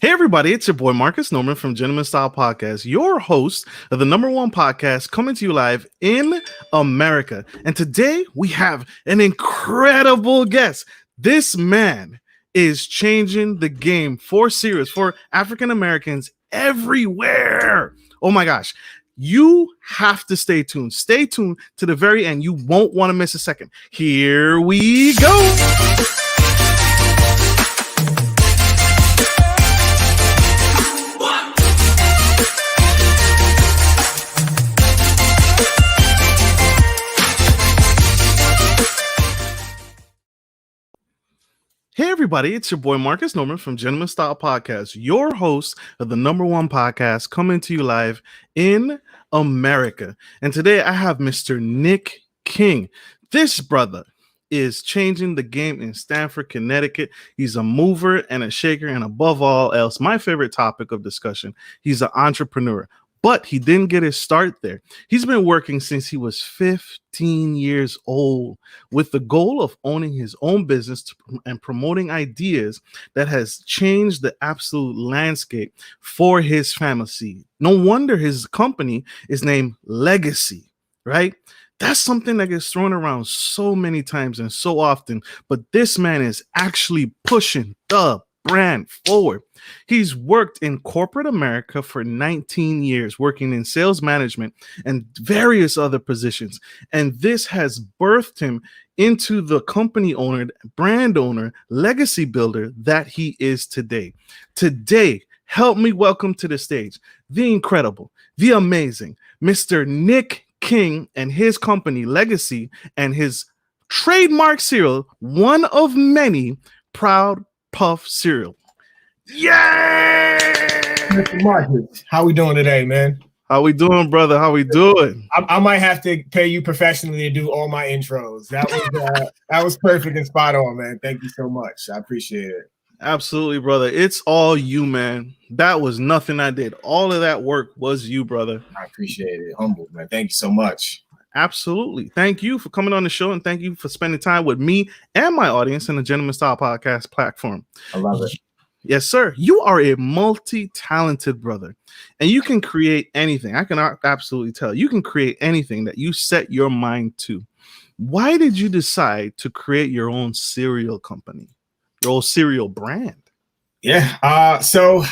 Hey everybody, it's your boy Marcus Norman from Gentleman Style Podcast, your host of the number one podcast coming to you live in America. And today we have an incredible guest. This man is changing the game for cereals for African Americans everywhere. Oh my gosh. You have to stay tuned. Stay tuned to the very end. You won't want to miss a second. Here we go. Hey everybody, it's your boy Marcus Norman from Gentleman Style Podcast, your host of the number one podcast coming to you live in America. And today I have Mr. Nick King. This brother is changing the game in Stamford, Connecticut. He's a mover and a shaker, and above all else, my favorite topic of discussion, he's an entrepreneur. But he didn't get his start there. He's been working since he was 15 years old with the goal of owning his own business and promoting ideas that has changed the absolute landscape for his family. No wonder his company is named Legacy, right? That's something that gets thrown around so many times and so often, but this man is actually pushing the brand forward. He's worked in corporate America for 19 years, working in sales management and various other positions. And this has birthed him into the company owner, brand owner, legacy builder that he is today. Today, help me welcome to the stage the incredible, the amazing Mr. Nick King and his company Legacy and his trademark cereal, one of many, Proud Puff cereal. Yay! Mr. Marcus, how we doing today, man? How we doing, brother? How we doing? I might have to pay you professionally to do all my intros. That was perfect and spot on, man. Thank you so much. I appreciate it. Absolutely, brother. It's all you, man. That was nothing I did. All of that work was you, brother. I appreciate it. Humbled, man. Thank you so much. Absolutely. Thank you for coming on the show, and thank you for spending time with me and my audience in the Gentleman Style Podcast platform. I love it. Yes, sir. You are a multi-talented brother, and you can create anything. I can absolutely tell. You can create anything that you set your mind to. Why did you decide to create your own cereal company, your own cereal brand? Yeah. So,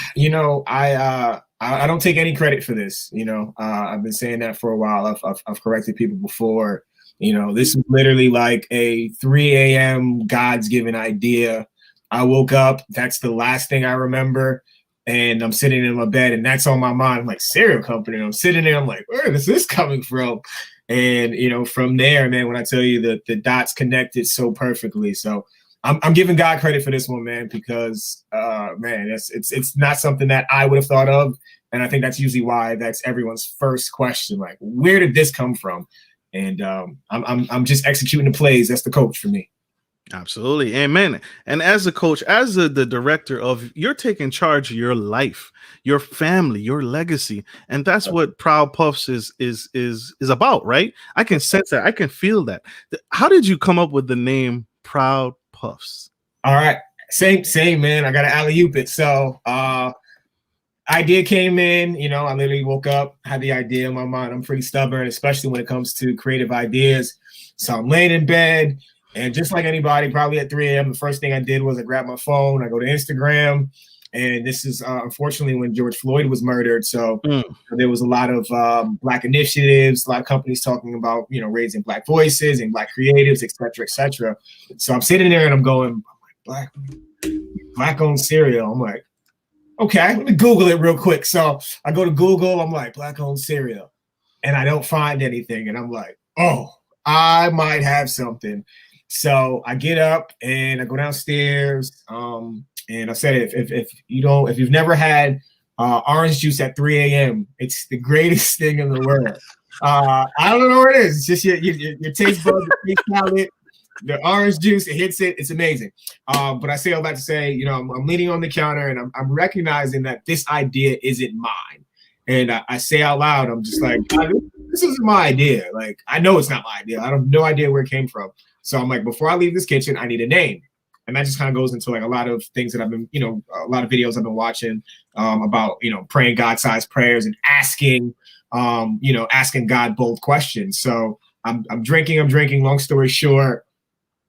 I don't take any credit for this. I've been saying that for a while. I've corrected people before. This is literally like a 3 a.m. God's given idea. I woke up. That's the last thing I remember. And I'm sitting in my bed and that's on my mind. I'm like, cereal company. And I'm sitting there. I'm like, where is this coming from? And, from there, man, when I tell you that the dots connected so perfectly. So I'm giving God credit for this one, man, because, it's not something that I would have thought of. And I think that's usually why that's everyone's first question. Like, where did this come from? And I'm just executing the plays. That's the coach for me. Absolutely. Amen. And as a coach, as the director of, you're taking charge of your life, your family, your legacy. And that's what Proud Puffs is about, right? I can sense that. I can feel that. How did you come up with the name Proud Puffs? All right. Same, man. I got to alley-oop it. So idea came in, I literally woke up, had the idea in my mind. I'm pretty stubborn, especially when it comes to creative ideas. So I'm laying in bed. And just like anybody, probably at 3 a.m., the first thing I did was I grabbed my phone. I go to Instagram. And this is unfortunately when George Floyd was murdered. So there was a lot of Black initiatives, a lot of companies talking about, raising Black voices and Black creatives, et cetera, et cetera. So I'm sitting there and I'm going, Black-owned cereal. I'm like, okay, let me Google it real quick. So I go to Google. I'm like, Black-owned cereal. And I don't find anything. And I'm like, oh, I might have something. So I get up and I go downstairs. And I said, if you've never had orange juice at 3 a.m., it's the greatest thing in the world. I don't know what it is. It's just your taste buds, your taste palate, the orange juice. It hits it. It's amazing. But I say all that to say, I'm leaning on the counter and I'm recognizing that this idea isn't mine. And I say out loud, I'm just like, this isn't my idea. Like, I know it's not my idea. I have no idea where it came from. So I'm like, before I leave this kitchen, I need a name. And that just kind of goes into like a lot of things that I've been, a lot of videos I've been watching about, praying God-sized prayers and asking, asking God bold questions. So I'm drinking. Long story short,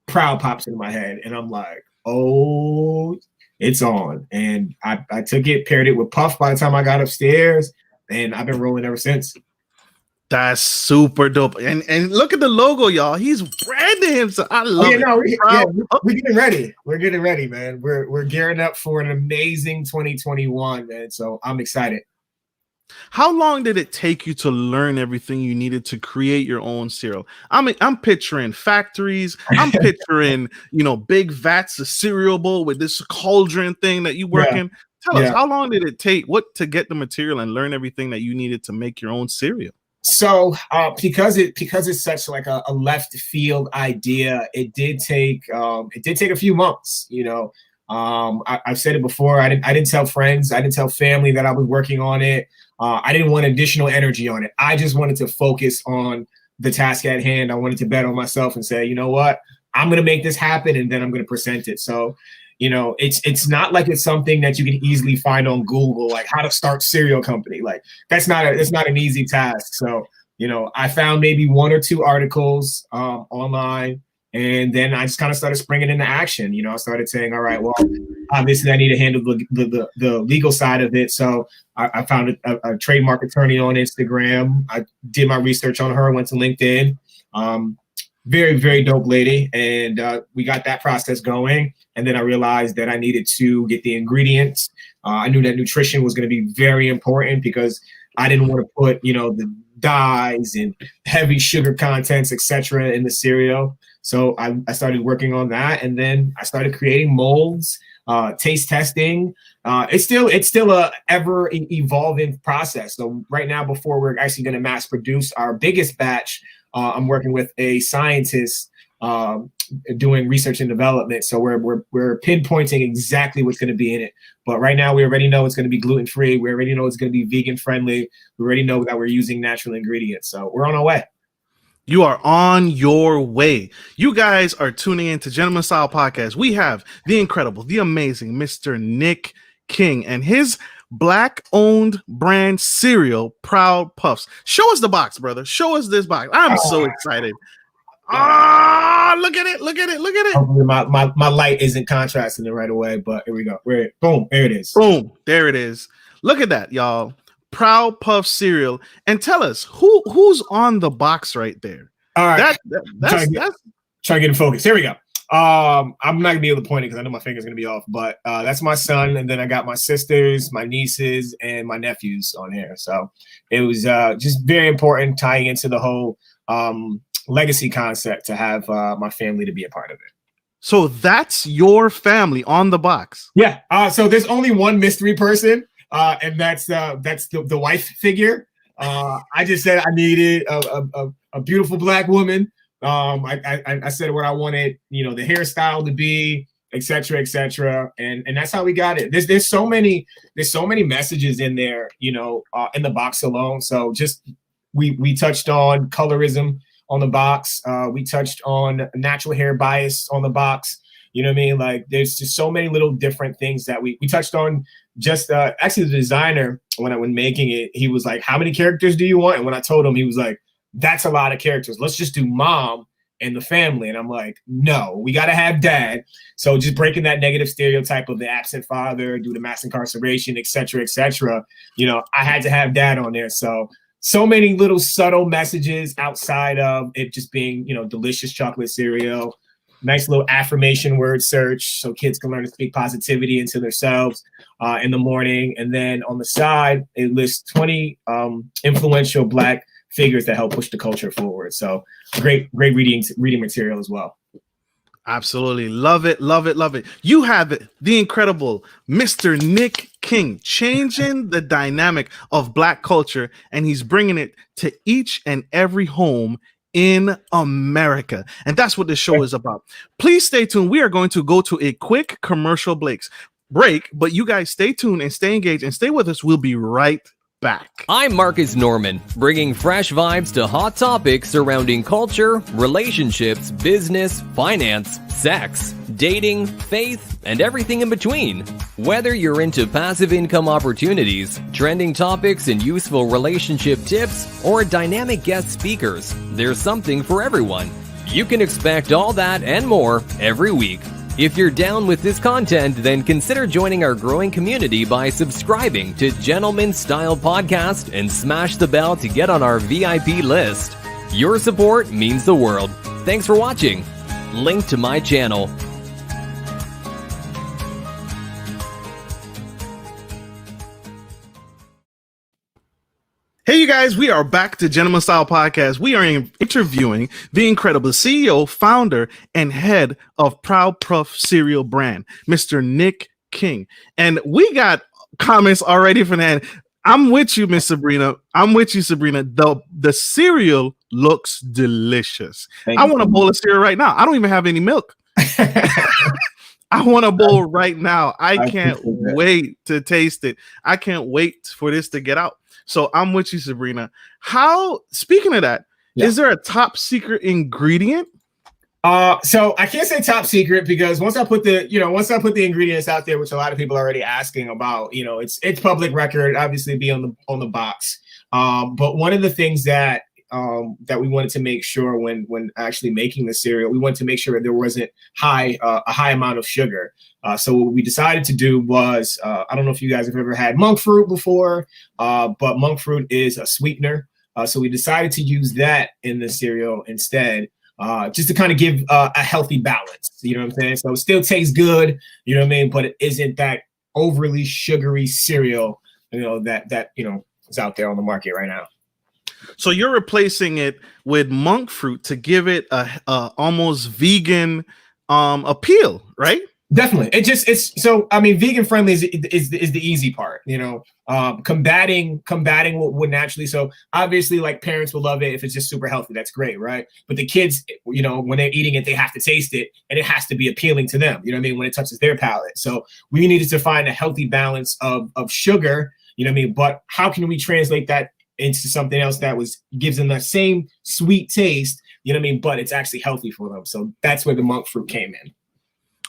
Proud pops into my head, and I'm like, oh, it's on. And I took it, paired it with Puff by the time I got upstairs, and I've been rolling ever since. That's super dope. And look at the logo, y'all. He's branding himself. I love it. No, we're getting ready. We're getting ready, man. We're gearing up for an amazing 2021, man. So I'm excited. How long did it take you to learn everything you needed to create your own cereal? I mean, I'm picturing factories. I'm picturing, big vats of cereal bowl with this cauldron thing that you work in. Tell us, how long did it take to get the material and learn everything that you needed to make your own cereal? So because it's such like a left field idea, it did take a few months. I've said it before. I didn't tell friends. I didn't tell family that I was working on it. I didn't want additional energy on it. I just wanted to focus on the task at hand. I wanted to bet on myself and say, you know what, I'm going to make this happen, and then I'm going to present it. So, it's not like it's something that you can easily find on Google, like how to start cereal company. Like it's not an easy task. So, I found maybe 1 or 2 articles online. And then I just kind of started springing into action. I started saying, all right, well, obviously I need to handle the legal side of it. So I found a trademark attorney on Instagram. I did my research on her, went to LinkedIn. Very, very dope lady. And we got that process going. And then I realized that I needed to get the ingredients. I knew that nutrition was going to be very important because I didn't want to put, the dyes and heavy sugar contents, etc., in the cereal. So I started working on that, and then I started creating molds, taste testing. It's still a ever evolving process. So right now, before we're actually going to mass produce our biggest batch, I'm working with a scientist doing research and development. So we're pinpointing exactly what's going to be in it. But right now, we already know it's going to be gluten free. We already know it's going to be vegan friendly. We already know that we're using natural ingredients. So we're on our way. You are on your way. You guys are tuning into Gentleman Style Podcast. We have the incredible, the amazing Mr. Nick King and his Black-owned brand cereal, Proud Puffs. Show us the box, brother. Show us this box. I'm so excited. Look at it. Look at it. Look at it. Hopefully my light isn't contrasting it right away, but here we go. Boom, there it is. Boom, there it is. Look at that, y'all. Proud Puff cereal, and tell us who's on the box right there. All right, that's try to get in focus. Here we go. I'm not gonna be able to point it because I know my finger's gonna be off, but that's my son, and then I got my sisters, my nieces, and my nephews on here. So it was just very important tying into the whole legacy concept to have my family to be a part of it. So that's your family on the box. Yeah. So there's only one mystery person. And that's the wife figure. I just said I needed a beautiful Black woman. I said what I wanted, the hairstyle to be, et cetera, and that's how we got it. There's so many messages in there, in the box alone. So just we touched on colorism on the box. We touched on natural hair bias on the box. You know what I mean? Like there's just so many little different things that we touched on. Just actually the designer, when making it, he was like, how many characters do you want? And when I told him, he was like, that's a lot of characters. Let's just do mom and the family. And I'm like, no, we got to have dad. So just breaking that negative stereotype of the absent father due to mass incarceration, et cetera, I had to have dad on there. So many little subtle messages outside of it just being, delicious chocolate cereal. Nice little affirmation word search so kids can learn to speak positivity into themselves in the morning. And then on the side, it lists 20 influential Black figures that help push the culture forward. So great reading material as well. Absolutely. Love it. You have it. The incredible Mr. Nick King changing the dynamic of Black culture, and he's bringing it to each and every home in America. And that's what this show is about. Please stay tuned. We are going to go to a quick commercial break, but you guys stay tuned and stay engaged and stay with us. We'll be right back. I'm Marcus Norman, bringing fresh vibes to hot topics surrounding culture, relationships, business, finance, sex, dating, faith, and everything in between. Whether you're into passive income opportunities, trending topics and useful relationship tips, or dynamic guest speakers, there's something for everyone. You can expect all that and more every week. If you're down with this content, then consider joining our growing community by subscribing to Gentleman Style Podcast and smash the bell to get on our VIP list. Your support means the world. Thanks for watching. Link to my channel. Hey, you guys, we are back to Gentleman Style Podcast. We are interviewing the incredible CEO, founder, and head of Proud Puff cereal brand, Mr. Nick King. And we got comments already from that. I'm with you, Miss Sabrina. I'm with you, Sabrina. The cereal looks delicious. I want a bowl of cereal right now. I don't even have any milk. I want a bowl right now. I can't wait to taste it. I can't wait for this to get out. So I'm with you, Sabrina. Speaking of that, is there a top secret ingredient? So I can't say top secret because once I put the ingredients out there, which a lot of people are already asking about, it's public record, obviously be on the box. But one of the things that we wanted to make sure when actually making the cereal, we wanted to make sure that there wasn't a high amount of sugar. So what we decided to do was, I don't know if you guys have ever had monk fruit before, but monk fruit is a sweetener. So we decided to use that in the cereal instead, just to kind of give a healthy balance. You know what I'm saying? So it still tastes good, you know what I mean? But it isn't that overly sugary cereal, that is out there on the market right now. So you're replacing it with monk fruit to give it a almost vegan appeal, right? Definitely. Vegan friendly is the easy part, combating what would naturally. So obviously, like, parents will love it if it's just super healthy. That's great, right? But the kids, when they're eating it, they have to taste it and it has to be appealing to them, when it touches their palate. So we needed to find a healthy balance of sugar, but how can we translate that into something else that gives them the same sweet taste, but it's actually healthy for them. So that's where the monk fruit came in.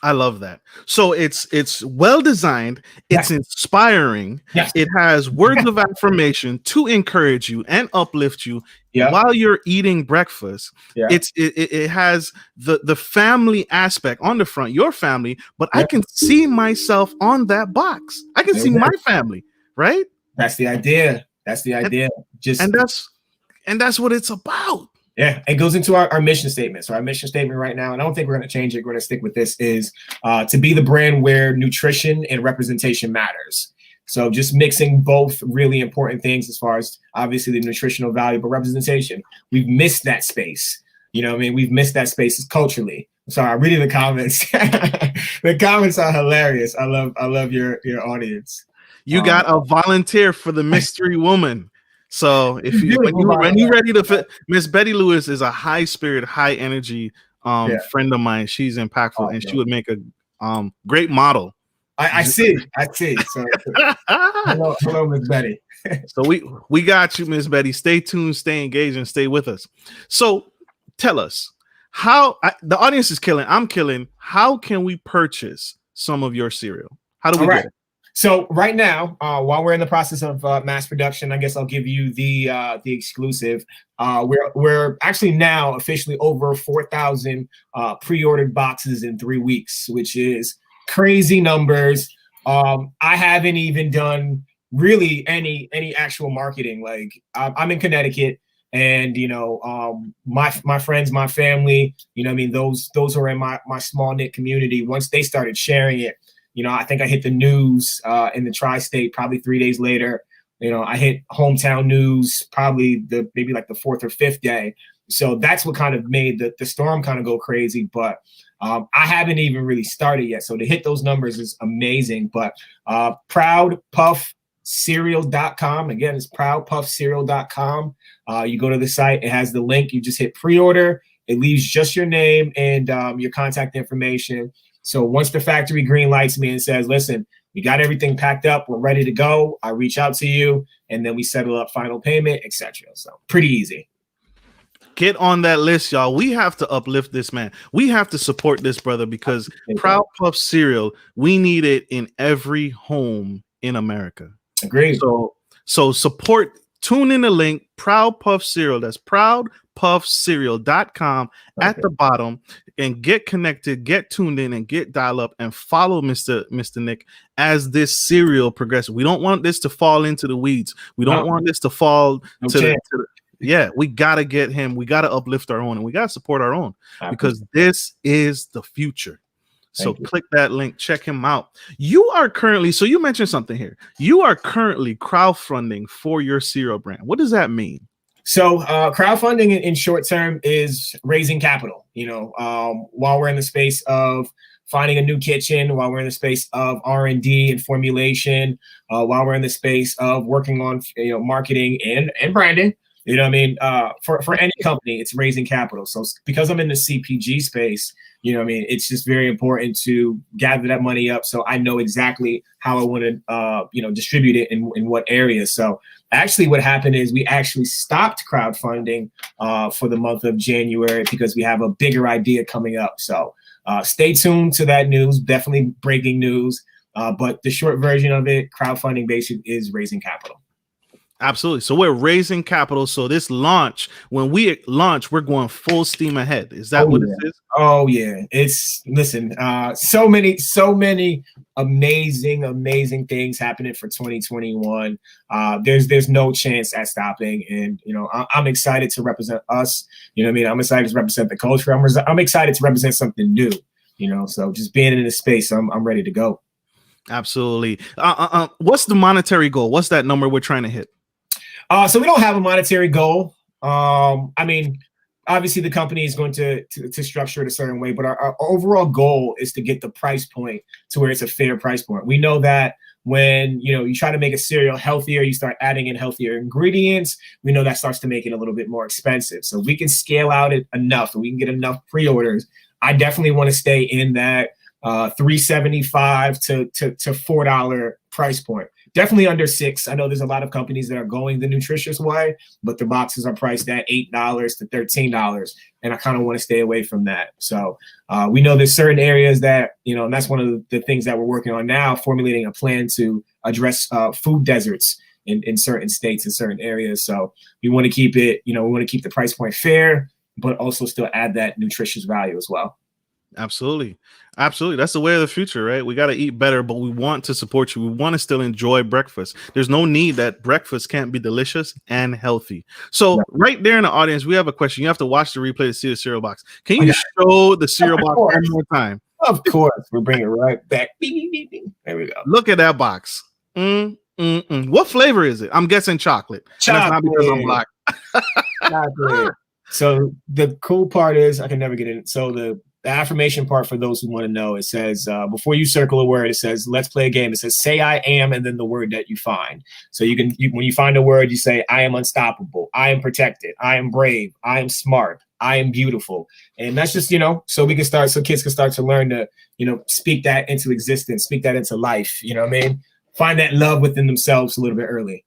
I love that. So it's well designed. It's inspiring. Yes. It has words of affirmation to encourage you and uplift you while you're eating breakfast. Yeah. It has the family aspect on the front, your family, but I can see myself on that box. I can see my family, right? That's the idea. And that's what it's about. Yeah, it goes into our mission statement. So our mission statement right now, and I don't think we're going to change it, we're going to stick with this, is to be the brand where nutrition and representation matters. So just mixing both really important things as far as obviously the nutritional value, but representation. We've missed that space. We've missed that space culturally. Sorry, I'm reading the comments. The comments are hilarious. I love your audience. You got a volunteer for the mystery woman. So when you're ready to fit, Miss Betty Lewis is a high spirit, high energy friend of mine. She's impactful and she would make a great model. I see. So hello, Miss Betty. So we got you, Miss Betty. Stay tuned, stay engaged, and stay with us. So tell us the audience is killing. I'm killing. How can we purchase some of your cereal? How do we get it? So right now, while we're in the process of mass production, I guess I'll give you the exclusive. We're actually now officially over 4,000 pre-ordered boxes in 3 weeks, which is crazy numbers. I haven't even done really any actual marketing. Like I'm in Connecticut, and my friends, my family, those who are in my small knit community. Once they started sharing it. I think I hit the news in the tri-state probably 3 days later. I hit hometown news probably maybe like the 4th or 5th day. So that's what kind of made the storm kind of go crazy. But I haven't even really started yet. So to hit those numbers is amazing. But proudpuffcereal.com. Again, it's proudpuffcereal.com. You go to the site. It has the link. You just hit pre-order. It leaves just your name and your contact information. So once the factory green lights me and says, listen, we got everything packed up. We're ready to go. I reach out to you, and then we settle up final payment, etc. So pretty easy. Get on that list, y'all. We have to uplift this man. We have to support this brother because Proud Puff cereal, we need it in every home in America. Agreed. So support. Tune in the link, Proud Puff cereal. That's proudpuffcereal.com at the bottom, and get connected, get tuned in, and get dial up and follow Mr. Nick as this cereal progresses. We don't want this to fall into the weeds. We don't want this to fall to the yeah, we got to get him. We got to uplift our own, and we got to support our own because this is the future. So click that link, check him out. You are currently, so you mentioned something here. You are currently crowdfunding for your cereal brand. What does that mean? So crowdfunding in short term is raising capital, while we're in the space of finding a new kitchen, while we're in the space of R&D and formulation, while we're in the space of working on marketing and branding. You know what I mean? For any company, it's raising capital. So because I'm in the CPG space, it's just very important to gather that money up so I know exactly how I want to, distribute it in what areas. So actually what happened is we actually stopped crowdfunding for the month of January because we have a bigger idea coming up. So stay tuned to that news, definitely breaking news. But the short version of it, crowdfunding basically is raising capital. Absolutely. So we're raising capital. So this launch, when we launch, we're going full steam ahead. Is that what it is? Oh yeah. So many amazing things happening for 2021. There's no chance at stopping. And, I'm excited to represent us. I'm excited to represent the culture. I'm excited to represent something new, so just being in this space, I'm ready to go. Absolutely. What's the monetary goal? What's that number we're trying to hit? So we don't have a monetary goal. Obviously the company is going to structure it a certain way, but our overall goal is to get the price point to where it's a fair price point. We know that when, you try to make a cereal healthier, you start adding in healthier ingredients. We know that starts to make it a little bit more expensive. So we can scale out it enough and we can get enough pre-orders. I definitely want to stay in that $3.75 to $4 price point. Definitely under $6. I know there's a lot of companies that are going the nutritious way, but the boxes are priced at $8 to $13, and I kind of want to stay away from that. So we know there's certain areas that, and that's one of the things that we're working on now, formulating a plan to address food deserts in certain states, in certain areas. So we want to keep it, we want to keep the price point fair, but also still add that nutritious value as well. Absolutely. That's the way of the future, right? We got to eat better, but we want to support you. We want to still enjoy breakfast. There's no need that breakfast can't be delicious and healthy. So right there in the audience, we have a question. You have to watch the replay to see the cereal box. Can you show the cereal box one more time? Of course. We'll bring it right back. There we go. Look at that box. What flavor is it? I'm guessing chocolate. Chocolate. That's not because I'm black. Chocolate. So the cool part is I can never get in. So the affirmation part for those who want to know, it says, before you circle a word, it says, let's play a game. It says, say I am, and then the word that you find. So when you find a word, you say, I am unstoppable. I am protected. I am brave. I am smart. I am beautiful. And that's just, so kids can start to learn to, speak that into existence, speak that into life. You know what I mean? Find that love within themselves a little bit early.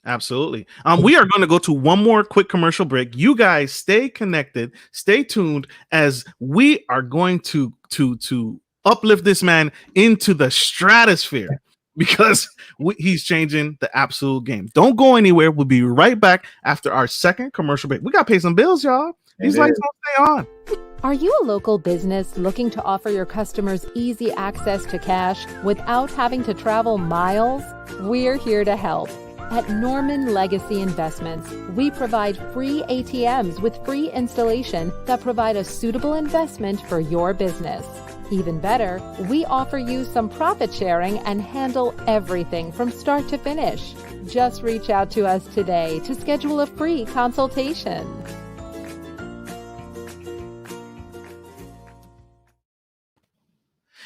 Absolutely. We are going to go to one more quick commercial break. You guys stay connected, stay tuned, as we are going to uplift this man into the stratosphere because he's changing the absolute game. Don't go anywhere. We'll be right back after our second commercial break. We got to pay some bills, y'all. These lights don't stay on. Are you a local business looking to offer your customers easy access to cash without having to travel miles? We're here to help. At Norman Legacy Investments, we provide free ATMs with free installation that provide a suitable investment for your business. Even better, we offer you some profit sharing and handle everything from start to finish. Just reach out to us today to schedule a free consultation.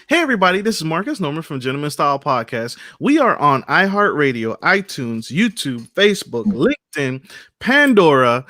Hey everybody, this is Marcus Norman from Gentleman Style Podcast. We are on iHeartRadio, iTunes, YouTube, Facebook, LinkedIn, Pandora,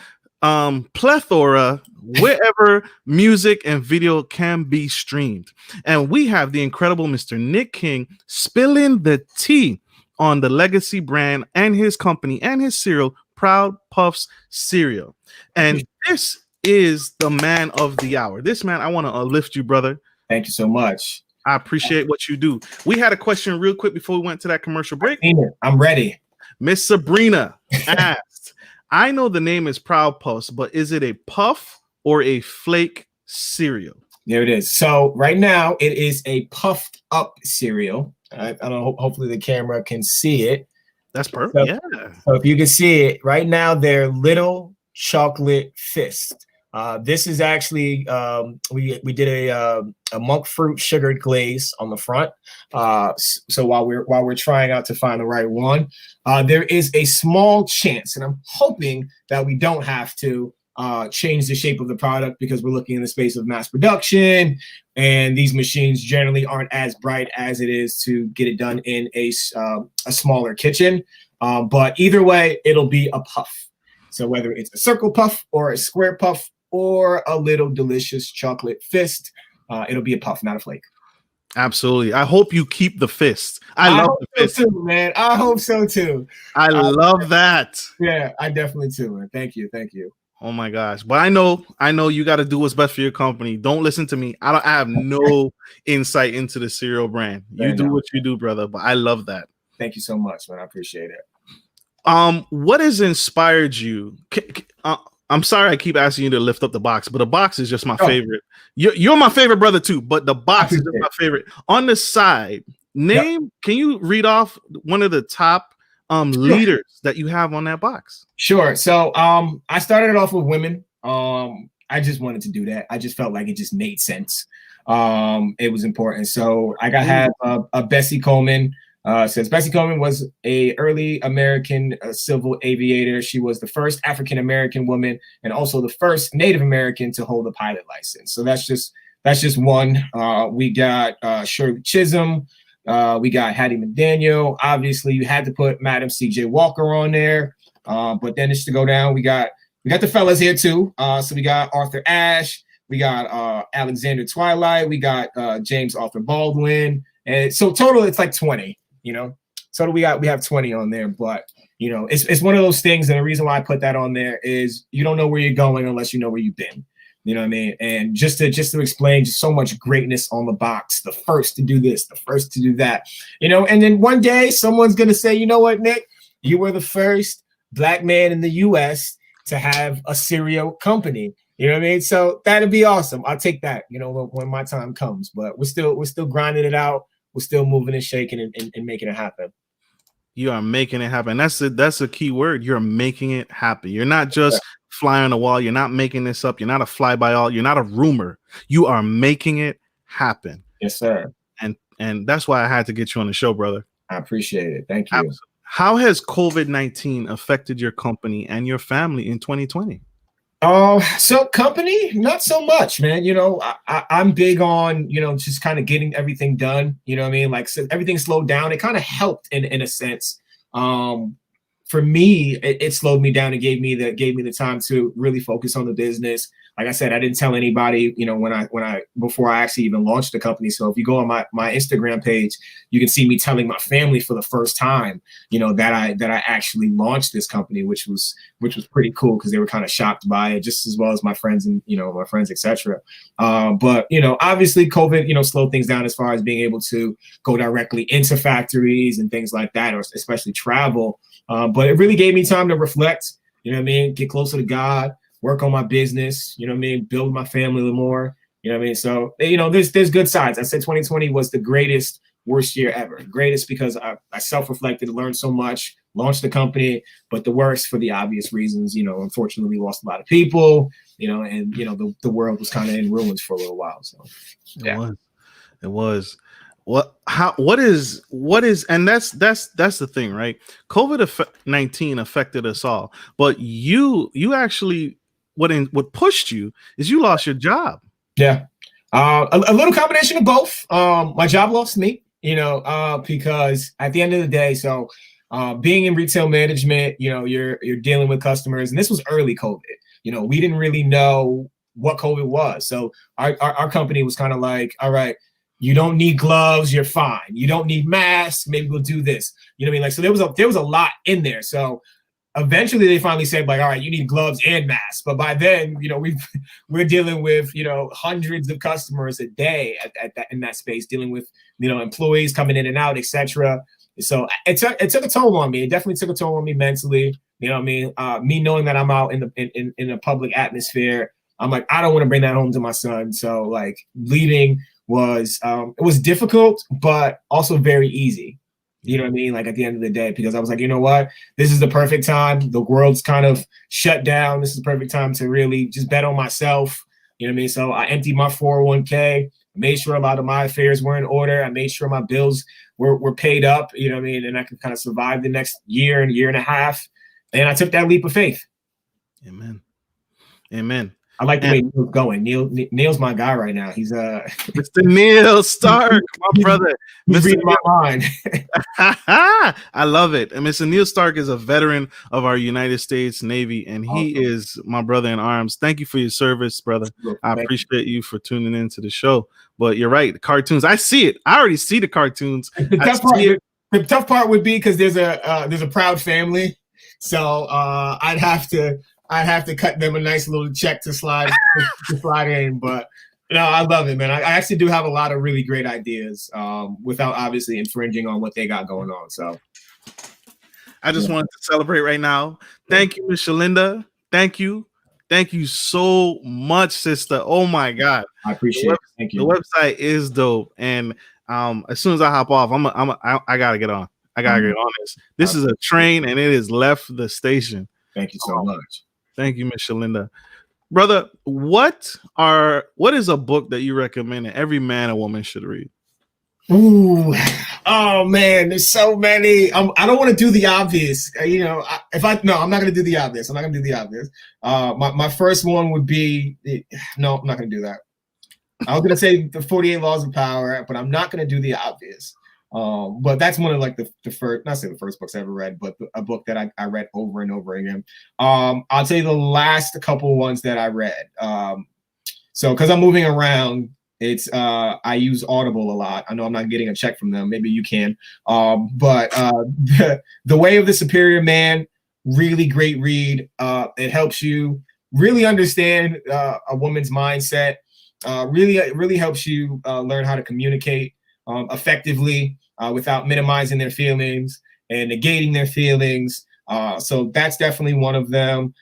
plethora wherever music and video can be streamed. And we have the incredible Mr. Nick King spilling the tea on the legacy brand and his company and his cereal, Proud Puffs cereal. And this is the man of the hour. This man, I want to lift you, brother. Thank you so much. I appreciate what you do. We had a question real quick before we went to that commercial break. I'm ready. Miss Sabrina asked, I know the name is Proud Puffs, but is it a puff or a flake cereal? There it is. So right now it is a puffed up cereal. I don't know. Hopefully the camera can see it. That's perfect. So, yeah. So if you can see it right now, they're little chocolate fist. This is actually we did a monk fruit sugared glaze on the front. So while we're trying out to find the right one, there is a small chance, and I'm hoping that we don't have to change the shape of the product, because we're looking in the space of mass production, and these machines generally aren't as bright as it is to get it done in a smaller kitchen. But either way, it'll be a puff. So whether it's a circle puff or a square puff or a little delicious chocolate fist, it'll be a puff, not a flake. Absolutely. I hope you keep the fist. I love the fist too, man. I hope so too. I love that. Yeah, I definitely too, man. Thank you. Oh my gosh. But I know you got to do what's best for your company. Don't listen to me. I have no insight into the cereal brand. You do what you do, brother. But I love that. Thank you so much, man. I appreciate it. What has inspired you? I'm sorry I keep asking you to lift up the box, but the box is just my favorite. You're my favorite brother too, but the box is just my favorite. On the side, can you read off one of the top leaders that you have on that box? Sure. So I started it off with women. I just wanted to do that. I just felt like it just made sense. It was important. So I had a Bessie Coleman. Since Bessie Coleman was a early American civil aviator. She was the first African-American woman and also the first Native American to hold a pilot license. So that's just one. We got Shirley Chisholm. We got Hattie McDaniel. Obviously, you had to put Madam C.J. Walker on there. But then it's to go down. We got the fellas here too. So we got Arthur Ashe. We got Alexander Twilight. We got James Arthur Baldwin. And so total, it's like 20. So we have 20 on there, but it's one of those things. And the reason why I put that on there is you don't know where you're going unless you know where you've been. You know what I mean? And just to explain just so much greatness on the box, the first to do this, the first to do that, and then one day someone's going to say, you know what, Nick, you were the first Black man in the US to have a cereal company. You know what I mean? So that'd be awesome. I'll take that, when my time comes, but we're still grinding it out. We're still moving and shaking and making it happen. You are making it happen. That's a key word. You're making it happen. You're not just fly on the wall. You're not making this up. You're not a fly by all. You're not a rumor. You are making it happen. Yes, sir. And that's why I had to get you on the show, brother. I appreciate it. Thank you. Absolutely. How has COVID-19 affected your company and your family in 2020? So company, not so much, man. I'm big on, just kind of getting everything done. You know what I mean? Like, so everything slowed down. It kind of helped in a sense. For me, it slowed me down and gave me the time to really focus on the business. Like I said, I didn't tell anybody, before I actually even launched the company. So if you go on my Instagram page, you can see me telling my family for the first time, that I actually launched this company, which was pretty cool because they were kind of shocked by it, just as well as my friends and my friends, etc. But obviously COVID, slowed things down as far as being able to go directly into factories and things like that, or especially travel. But it really gave me time to reflect, get closer to God, work on my business, build my family a little more, So, there's good sides. I said 2020 was the worst year ever. Greatest because I self-reflected, learned so much, launched the company, but the worst for the obvious reasons, unfortunately we lost a lot of people, and, the world was kind of in ruins for a little while. So, yeah. It was. What is, and that's the thing, right? COVID-19 affected us all, but you actually, what pushed you is you lost your job. Yeah. A little combination of both. My job lost me, because at the end of the day, so being in retail management, you're dealing with customers, and this was early COVID. we didn't really know what COVID was. So our company was kind of like, all right, you don't need gloves, you're fine. You don't need masks, maybe we'll do this. You know what I mean? Like, so there was a lot in there. So eventually they finally said, like, all right, you need gloves and masks. But by then, we're dealing with, hundreds of customers a day in that space, dealing with, employees coming in and out, etc. So it took a toll on me. It definitely took a toll on me mentally. You know what I mean? Me knowing that I'm out in a public atmosphere, I'm like, I don't want to bring that home to my son. So like leaving was it was difficult, but also very easy. You know what I mean? Like at the end of the day, because I was like, you know what? This is the perfect time. The world's kind of shut down. This is the perfect time to really just bet on myself. You know what I mean? So I emptied my 401k, made sure a lot of my affairs were in order. I made sure my bills were paid up, you know what I mean? And I could kind of survive the next year and a half. And I took that leap of faith. Amen. Amen. I like the way Neil's going. Neil's my guy right now. He's Mr. Neil Stark, my brother. He's reading my mind. I love it. And Mr. Neil Stark is a veteran of our United States Navy, and he is my brother in arms. Thank you for your service, brother. I appreciate you for tuning into the show. But you're right, the cartoons. I see it. I already see the cartoons. The tough part would be because there's a proud family, so I'd have to cut them a nice little check to slide in. But I love it, man. I actually do have a lot of really great ideas without obviously infringing on what they got going on. So I just wanted to celebrate right now. Thank you, Miss Shalinda. Thank you. Thank you so much, sister. Oh my God. I appreciate it. Thank you. The website is dope. And as soon as I hop off, I gotta get on. I gotta get on this. This is a train and it has left the station. Thank you so much. Thank you, Miss Shalinda. Brother, what is a book that you recommend that every man or woman should read? Ooh, oh man, there's so many. I don't want to do the obvious. I'm not going to do the obvious. I'm not going to do the obvious. My first one would be no, I'm not going to do that. I was going to say the 48 Laws of Power, but I'm not going to do the obvious. But that's one of like the first, not say the first books I ever read, but a book that I read over and over again. I'll tell you the last couple ones that I read. So because I'm moving around, I use Audible a lot. I know I'm not getting a check from them. Maybe you can. But The Way of the Superior Man, really great read. It helps you really understand a woman's mindset. Really helps you learn how to communicate effectively without minimizing their feelings and negating their feelings. So that's definitely one of them.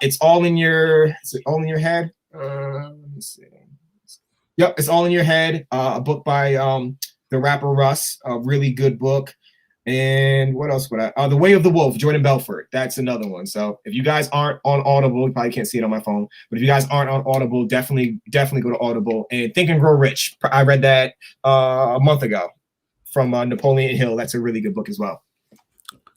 It's All in Your Head. Let me see. Yep, It's All in Your Head. A book by the rapper Russ. A really good book. And what else would I? The Way of the Wolf, Jordan Belfort. That's another one. So if you guys aren't on Audible, you probably can't see it on my phone. But if you guys aren't on Audible, definitely go to Audible. And Think and Grow Rich. I read that a month ago from Napoleon Hill. That's a really good book as well.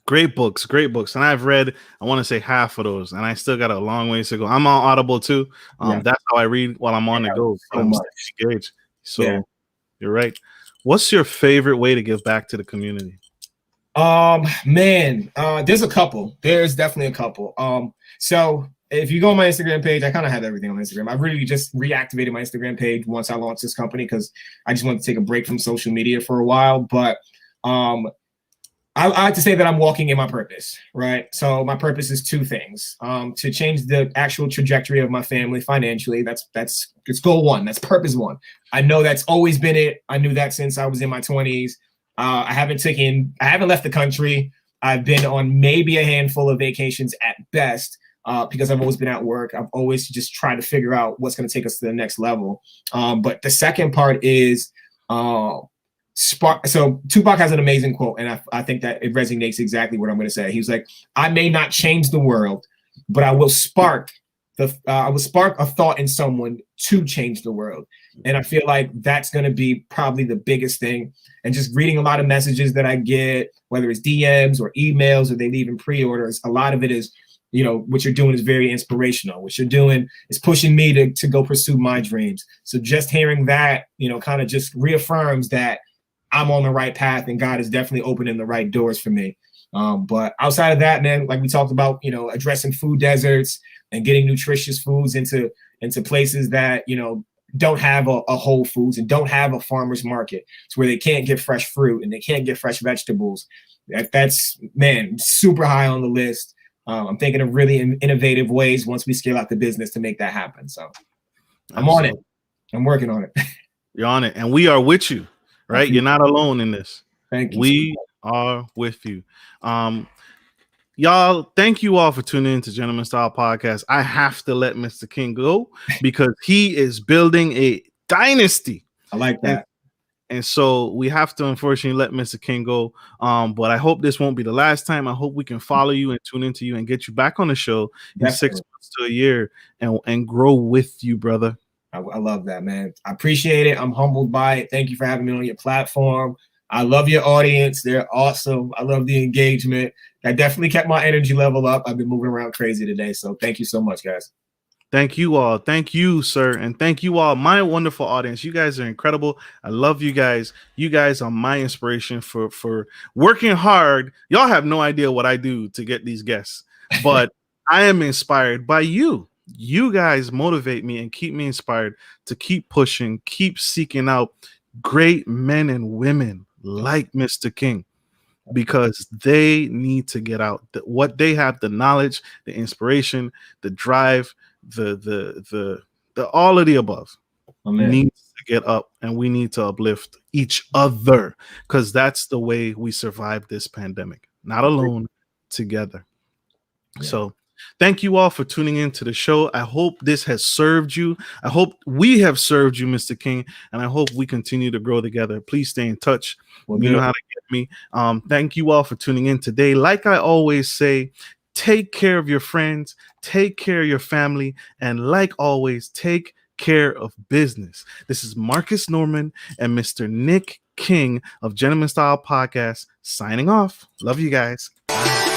Great books. And I've read, I want to say half of those, and I still got a long ways to go. I'm on Audible too. That's how I read while I'm on the go. So you're right. What's your favorite way to give back to the community? There's a couple. There's definitely a couple. So if you go on my Instagram page, I kind of have everything on Instagram. I really just reactivated my Instagram page once I launched this company because I just wanted to take a break from social media for a while. But I like to say that I'm walking in my purpose, right? So my purpose is two things: to change the actual trajectory of my family financially. That's goal one. That's purpose one. I know that's always been it. I knew that since I was in my 20s. I haven't left the country. I've been on maybe a handful of vacations at best because I've always been at work. I've always just tried to figure out what's going to take us to the next level. But the second part is spark. So Tupac has an amazing quote, and I think that it resonates exactly what I'm going to say. He was like, "I may not change the world, but I will spark a thought in someone to change the world." And I feel like that's going to be probably the biggest thing. And just reading a lot of messages that I get, whether it's DMs or emails or they leave in pre-orders, a lot of it is, what you're doing is very inspirational. What you're doing is pushing me to go pursue my dreams. So just hearing that, kind of just reaffirms that I'm on the right path and God is definitely opening the right doors for me. But outside of that, man, like we talked about, you know, addressing food deserts and getting nutritious foods into places that, you know, don't have a Whole Foods and don't have a farmer's market. It's where they can't get fresh fruit and they can't get fresh vegetables. That's, man, super high on the list. I'm thinking of really innovative ways once we scale out the business to make that happen. So I'm on it. I'm working on it. You're on it. And we are with you, right? You're not alone in this. Thank you. We are with you. Y'all, thank you all for tuning in to Gentleman Style Podcast. I have to let Mr. King go because he is building a dynasty. I like that. And so we have to unfortunately let Mr. King go. But I hope this won't be the last time. I hope we can follow you and tune into you and get you back on the show in 6 months to a year and grow with you, brother. I love that, man. I appreciate it. I'm humbled by it. Thank you for having me on your platform. I love your audience. They're awesome. I love the engagement. That definitely kept my energy level up. I've been moving around crazy today. So thank you so much, guys. Thank you all. Thank you, sir. And thank you all, my wonderful audience. You guys are incredible. I love you guys. You guys are my inspiration for working hard. Y'all have no idea what I do to get these guests, but I am inspired by you. You guys motivate me and keep me inspired to keep pushing, keep seeking out great men and women like Mr. King, because they need to get out what they have, the knowledge, the inspiration, the drive, the all of the above. Needs to get up, and we need to uplift each other, because that's the way we survive this pandemic. Not alone, together. Yeah. So thank you all for tuning in to the show. I hope this has served you. I hope we have served you, Mr. King, and I hope we continue to grow together. Please stay in touch. You know how to get me. Thank you all for tuning in today. Like I always say, take care of your friends, take care of your family, and like always, take care of business. This is Marcus Norman and Mr. Nick King of Gentleman Style Podcast signing off. Love you guys. Bye.